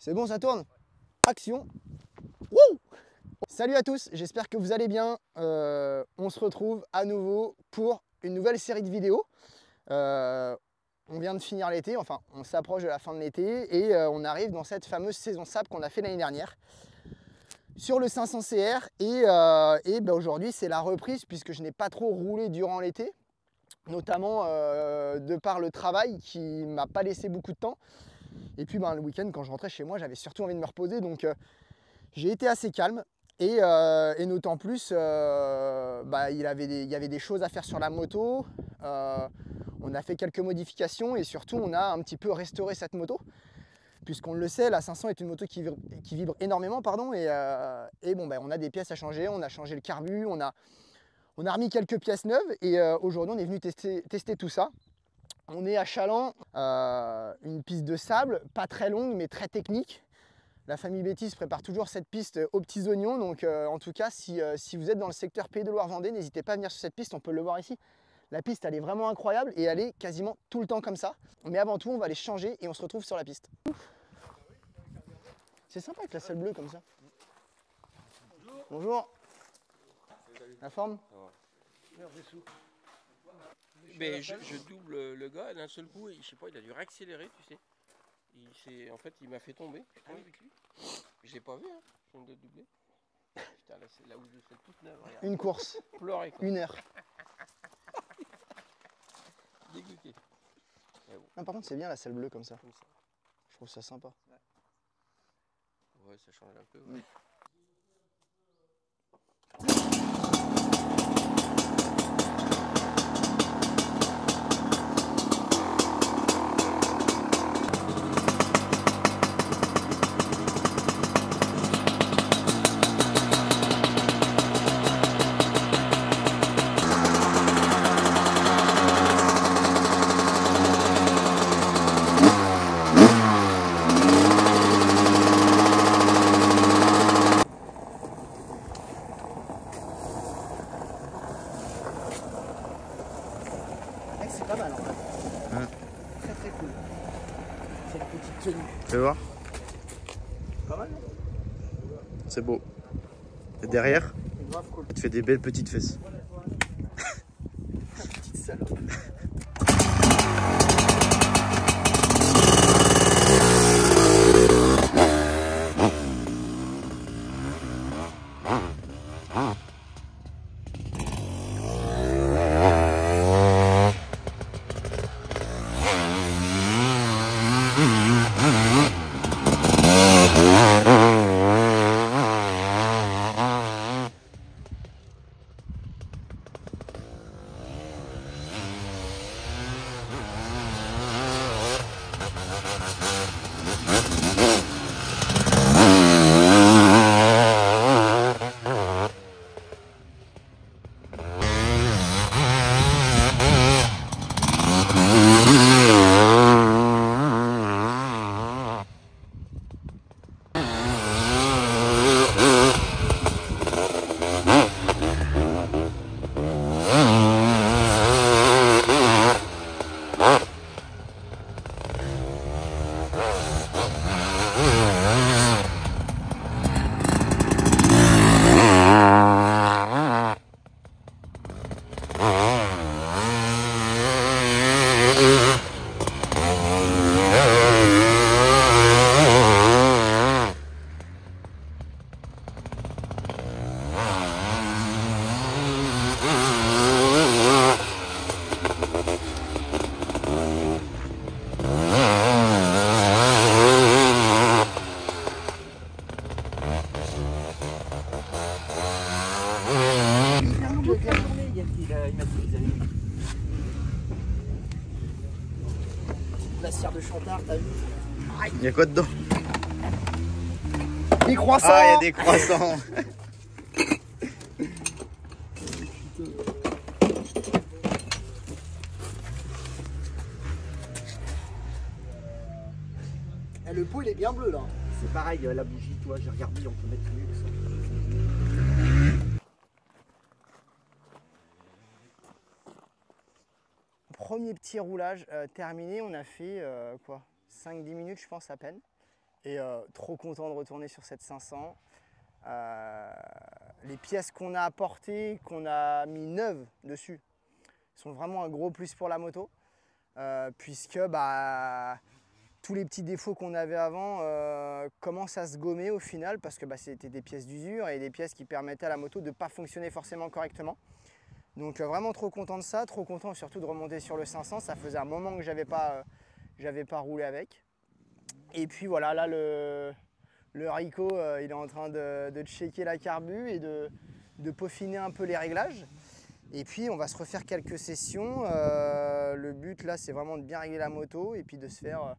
C'est bon, ça tourne. Action. Wouh! Salut à tous, j'espère que vous allez bien. On se retrouve à nouveau pour une nouvelle série de vidéos. On vient de finir l'été, enfin on s'approche de la fin de l'été et on arrive dans cette fameuse saison sap qu'on a fait l'année dernière sur le 500 CR et aujourd'hui c'est la reprise puisque je n'ai pas trop roulé durant l'été, notamment de par le travail qui ne m'a pas laissé beaucoup de temps. Et puis le week-end, quand je rentrais chez moi, j'avais surtout envie de me reposer, donc j'ai été assez calme. Et d'autant plus, il y avait des choses à faire sur la moto. On a fait quelques modifications et surtout, on a un petit peu restauré cette moto. Puisqu'on le sait, la 500 est une moto qui vibre énormément, pardon. On a des pièces à changer. On a changé le carbu, on a remis quelques pièces neuves. Et aujourd'hui, on est venu tester tout ça. On est à Chaland, une piste de sable, pas très longue mais très technique. La famille Bétis prépare toujours cette piste aux petits oignons, donc en tout cas si vous êtes dans le secteur Pays de Loire-Vendée, n'hésitez pas à venir sur cette piste, on peut le voir ici. La piste elle est vraiment incroyable et elle est quasiment tout le temps comme ça. Mais avant tout on va aller changer et on se retrouve sur la piste. C'est sympa avec la selle bleue comme ça. Bonjour. Bonjour. La forme? Mais je double le gars d'un seul coup, et, je sais pas, il a dû réaccélérer, tu sais. En fait, il m'a fait tomber. Je suis tombé avec lui. Je l'ai pas vu, hein. Je viens de doubler. Putain, là, c'est là où je fais toute neuve. Regarde. Une course. Pleurer, quoi. 1 heure. Dégoûté. Bon. Ah, par contre, c'est bien la selle bleue comme ça. Je trouve ça sympa. Ouais, ça change un peu. Ouais. C'est pas mal en fait. Très très cool. Cette petite tenue. Tu veux voir? Pas mal. C'est beau. Et derrière, C'est grave cool. tu fais des belles petites fesses. Petite salope. La cire de Chantard, t'as vu? Il y a quoi dedans? Des croissants! Ah, il y a des croissants! Et le pot il est bien bleu là. C'est pareil, la bougie, toi, j'ai regardé, on peut mettre mieux que ça. Premier petit roulage terminé, on a fait quoi 5-10 minutes je pense à peine. Et trop content de retourner sur cette 500. Les pièces qu'on a apportées, qu'on a mis neuves dessus, sont vraiment un gros plus pour la moto. Puisque tous les petits défauts qu'on avait avant commencent à se gommer au final, parce que c'était des pièces d'usure et des pièces qui permettaient à la moto de ne pas fonctionner forcément correctement. Donc vraiment trop content de ça, trop content surtout de remonter sur le 500. Ça faisait un moment que j'avais pas roulé avec. Et puis voilà, là le Rico il est en train de checker la carbu et de peaufiner un peu les réglages. Et puis on va se refaire quelques sessions. Le but là c'est vraiment de bien régler la moto et puis de se faire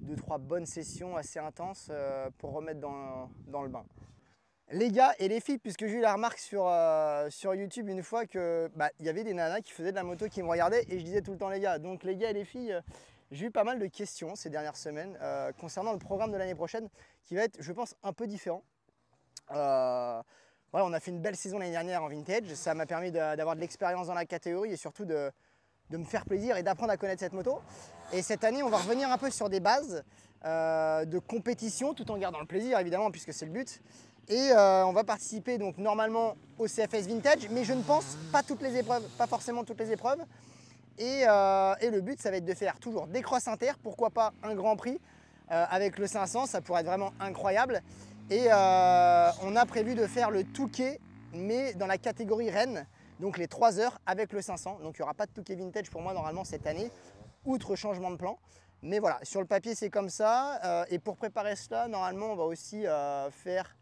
2-3 bonnes sessions assez intenses pour remettre dans le bain. Les gars et les filles, puisque j'ai eu la remarque sur YouTube une fois que y avait des nanas qui faisaient de la moto qui me regardaient et je disais tout le temps les gars. Donc les gars et les filles, j'ai eu pas mal de questions ces dernières semaines concernant le programme de l'année prochaine qui va être, je pense, un peu différent. Voilà, on a fait une belle saison l'année dernière en vintage, ça m'a permis d'avoir de l'expérience dans la catégorie et surtout de me faire plaisir et d'apprendre à connaître cette moto. Et cette année, on va revenir un peu sur des bases de compétition tout en gardant le plaisir évidemment puisque c'est le but. Et on va participer donc normalement au CFS Vintage, mais je ne pense pas toutes les épreuves, pas forcément toutes les épreuves. Et le but, ça va être de faire toujours des crosses inter, pourquoi pas un grand prix avec le 500, ça pourrait être vraiment incroyable. Et on a prévu de faire le Touquet, mais dans la catégorie Rennes, donc les 3 heures avec le 500. Donc il n'y aura pas de Touquet Vintage pour moi normalement cette année, outre changement de plan. Mais voilà, sur le papier c'est comme ça. Et pour préparer cela, normalement on va aussi faire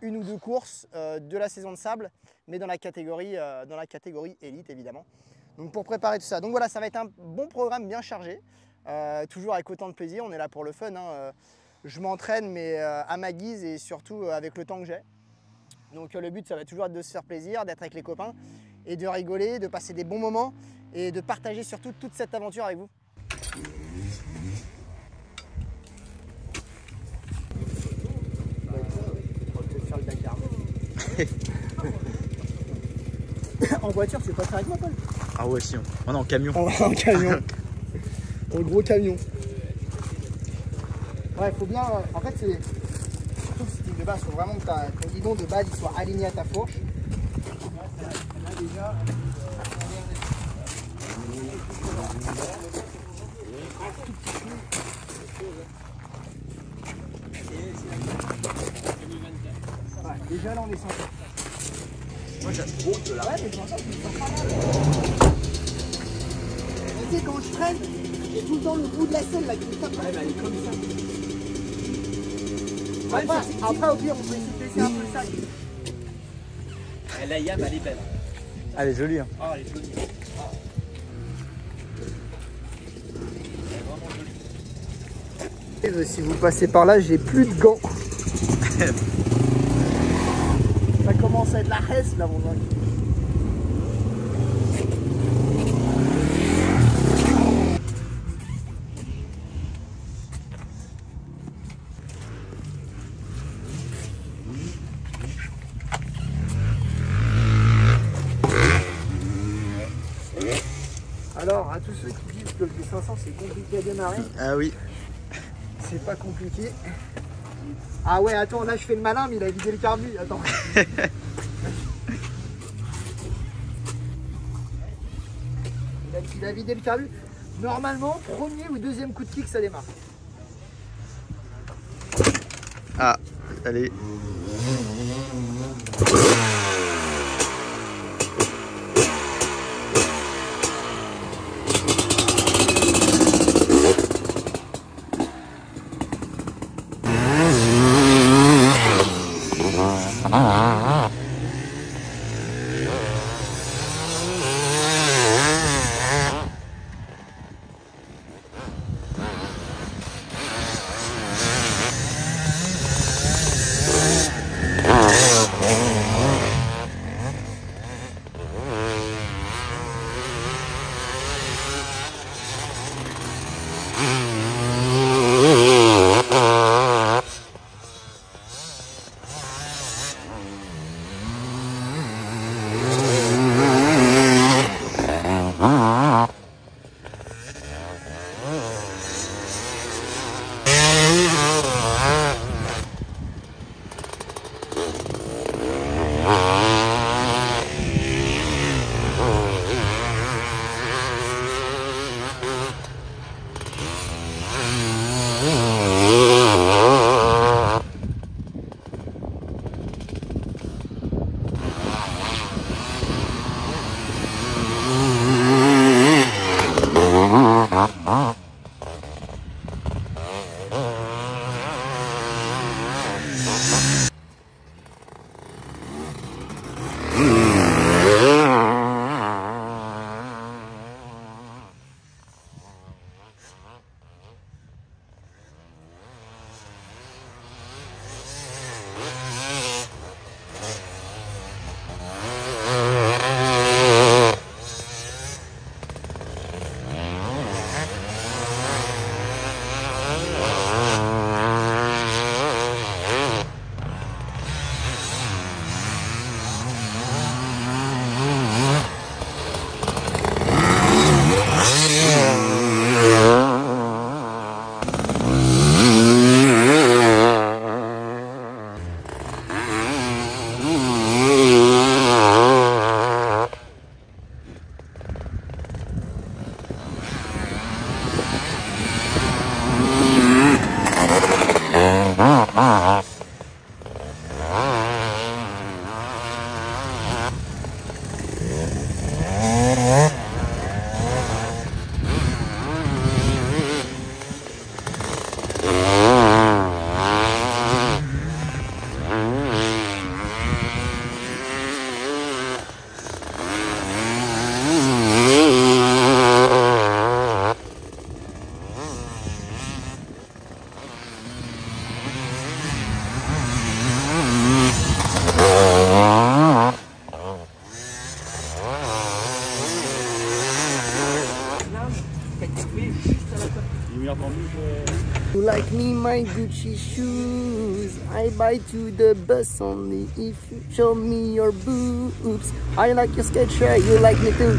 1 ou 2 courses de la saison de sable, mais dans la catégorie élite évidemment. Donc pour préparer tout ça. Donc voilà, ça va être un bon programme bien chargé, toujours avec autant de plaisir, on est là pour le fun. Je m'entraîne mais à ma guise et surtout avec le temps que j'ai. Donc le but ça va toujours être de se faire plaisir, d'être avec les copains et de rigoler, de passer des bons moments et de partager surtout toute cette aventure avec vous. En voiture, tu veux pas faire avec moi, Paul? Ah ouais, si, on est en camion. On va en camion. Au gros camion. Ouais, faut bien. En fait, c'est. Surtout ce type de base, faut vraiment que ton guidon de base il soit aligné à ta fourche. Là, déjà. Ouais, déjà là, on est sans. Moi j'aime trop là. Ouais, mais je me pas mal. Tu sais, quand je traîne, j'ai tout le temps le bout de la selle là qui me tape. Ouais, bah elle est comme ça. Après, au pire, on peut essayer de laisser un peu le sac. La Yam, elle est belle. Elle est jolie. Hein. Oh, elle est jolie. Oh. Elle est vraiment jolie. Si vous passez par là, j'ai plus de gants. Ça commence à être la hesse là, mon gars. Alors, à tous ceux qui disent que le P500 c'est compliqué à démarrer, Ah oui. c'est pas compliqué. Ah ouais, attends, là je fais le malin, mais il a vidé le carbu. Attends. Il a vidé le carbu. Normalement, premier ou deuxième coup de kick, ça démarre. Ah, allez. You like me, my Gucci shoes? I buy to the bus only if you show me your boobs. I like your Skechers, you like me too.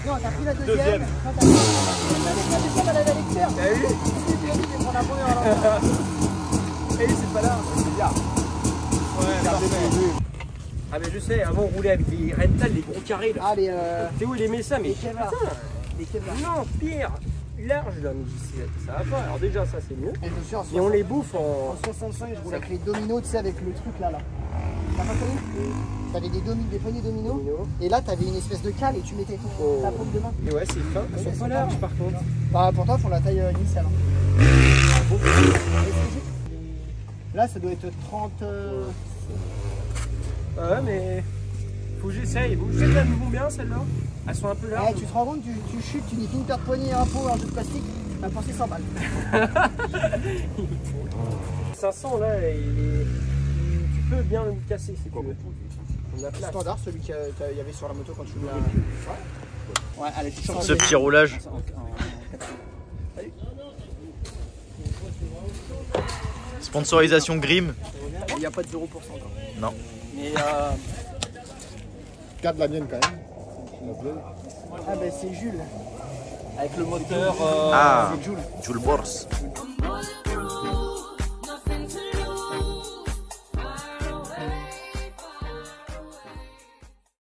Non, t'as pris la deuxième. Quand t'as pris la deuxième à la lecture. T'as vu? Tu as dit de prendre la première à l'envers. Et c'est pas là, c'est bien. Ouais, parfait. Ah mais je sais, avant on roulait avec des rentals, des gros carrés là. Ah, les C'est où il aimait ça, mais les Kevlar. putain, Les Kevlar. non, pire, large là, mais ça va pas. Alors déjà ça c'est mieux. Et je me suis en Et on les bouffe en... En 65, je roulais avec les dominos, tu sais, avec le truc là. T'as pas connu? T'avais des poignées dominos, et là t'avais une espèce de cale et tu mettais ta paume de main. Et ouais, c'est fin. Elles sont pas larges par contre. Bah, pourtant, pour la taille initiale. Hein. Là, ça doit être 30. Ouais, mais faut que j'essaye. Vous savez qu'elles vont bien celles-là? Elles sont un peu larges. Eh, tu te rends compte, tu chutes, tu dis une paire de poignées, un pot, un jeu de plastique, t'as pensé 100 balles. 500 là, tu peux bien le casser si tu veux. On a place. Standard, celui qu'il y avait sur la moto quand tu l'as. Ouais, allez, tu changes. Ce petit roulage. Sponsorisation Grim. Il n'y a pas de 0% encore. Non. Mais Garde la mienne quand même. ah ben c'est Jules. Avec le moteur. Ah, C'est Jules. Jules Bourse.